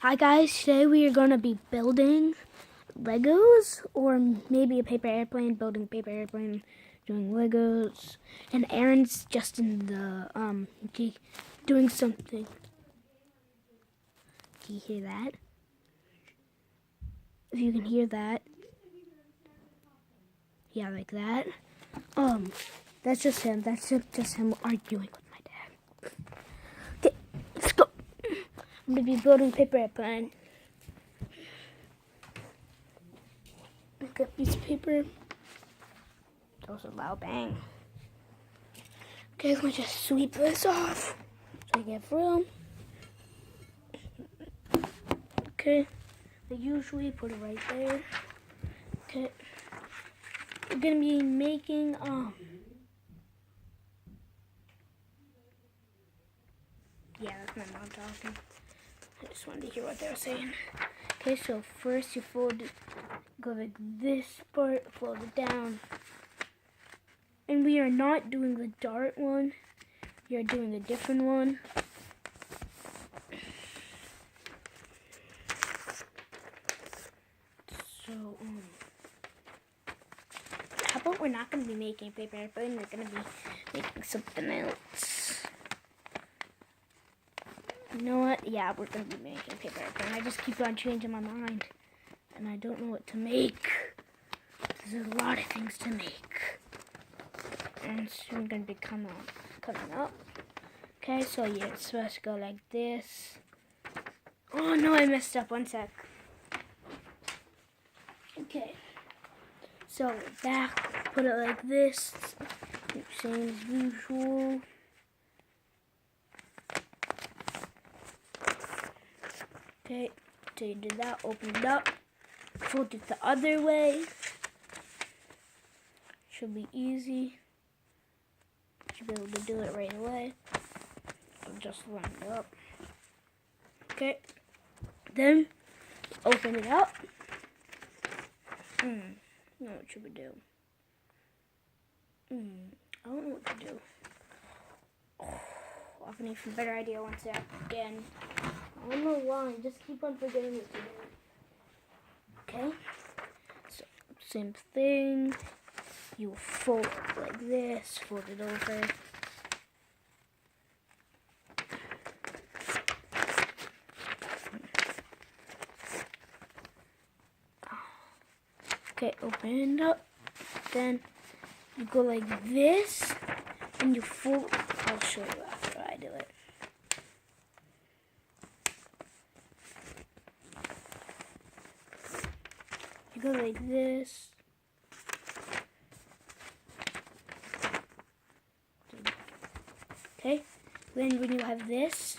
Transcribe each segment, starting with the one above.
Hi guys, today we are going to be building Legos, or maybe a paper airplane, building a paper airplane, doing Legos, and Aaron's just in the, doing something. Can you hear that? If you can hear that. Yeah, like that. That's just him. That's just him arguing with my dad. Okay, let's go. I'm going to be building paper airplane. Pick up piece of paper. That was a loud bang. Okay, let me just sweep this off so I get room. Okay, I usually put it right there. Okay, we're gonna be making yeah, that's my mom talking. I just wanted to hear what they were saying. Okay, so first you go like this part, fold it down. And we are not doing the dart one. We are doing a different one. So, how about we're not going to be making a paper airplane, we're going to be making something else. You know what? Yeah, we're going to be making a paper airplane. I just keep on changing my mind. And I don't know what to make. There's a lot of things to make. And soon going to be coming up. Okay, so yeah, it's supposed to go like this. Oh no, I messed up. One sec. Okay. So back, put it like this. Same as usual. Okay, so you do that, open it up, fold it the other way. Should be easy. Should be able to do it right away. I'll just line it up. Okay, then open it up. What should we do? I don't know what to do. I'll have an even better idea once again. I don't know why, just keep on forgetting what to do. Okay, so same thing. You fold it like this, fold it over. Okay, open it up. Then you go like this, and you fold. I'll show you after I do it. You go like this. Okay, then when you have this,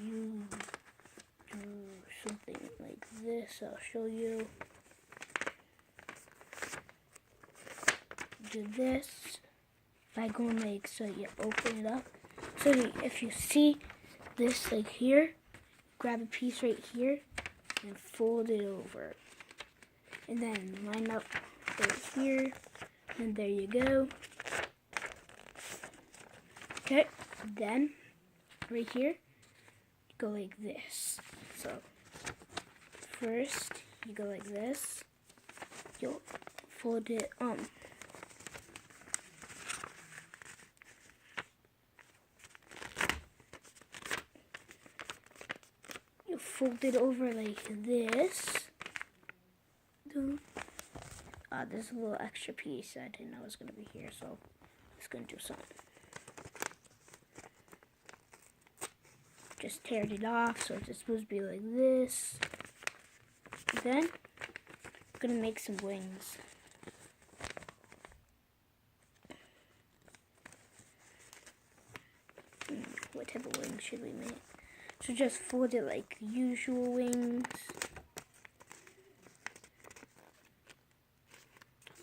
you do something like this. I'll show you. Do this by going like so. You open it up. So if you see this like here, grab a piece right here and fold it over, and then line up right here, and there you go. Okay, then right here, you go like this. So first you go like this. You'll fold it you fold it over like this. There's a little extra piece I didn't know was going to be here, so I'm just going to do something. Just teared it off, so it's supposed to be like this. Then I'm going to make some wings. What type of wings should we make? So just fold it like usual wings.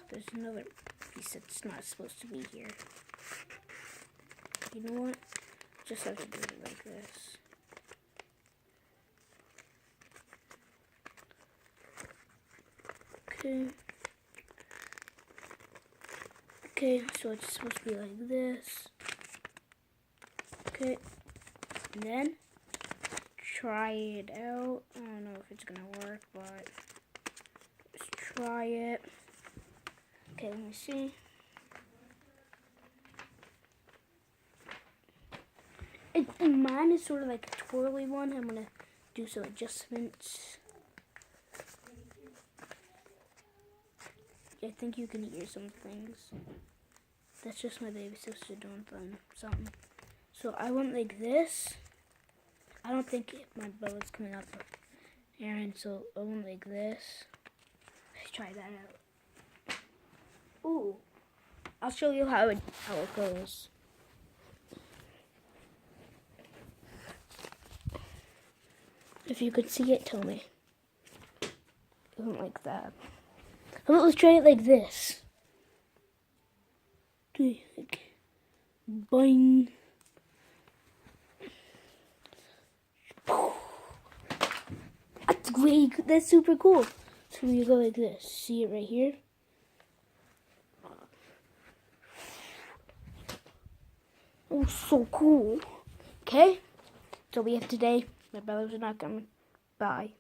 There's another piece that's not supposed to be here. You know what? Just have to do it like this. Okay. Okay, so it's supposed to be like this. Okay. And then try it out. I don't know if it's gonna work, but let's try it. Okay, let me see. And mine is sort of like a twirly one. I'm gonna do some adjustments. I think you can hear some things. That's just my baby sister doing something. So I went like this. I don't think my belly's coming up for Aaron, so I went like this. Let's try that out. Ooh. I'll show you how it goes. If you could see it, tell me. It went like that. How about let's try it like this. Like, boing. That's great. That's super cool. So you go like this. See it right here? Oh, so cool. Okay. So we have today. My brothers are not coming. Bye.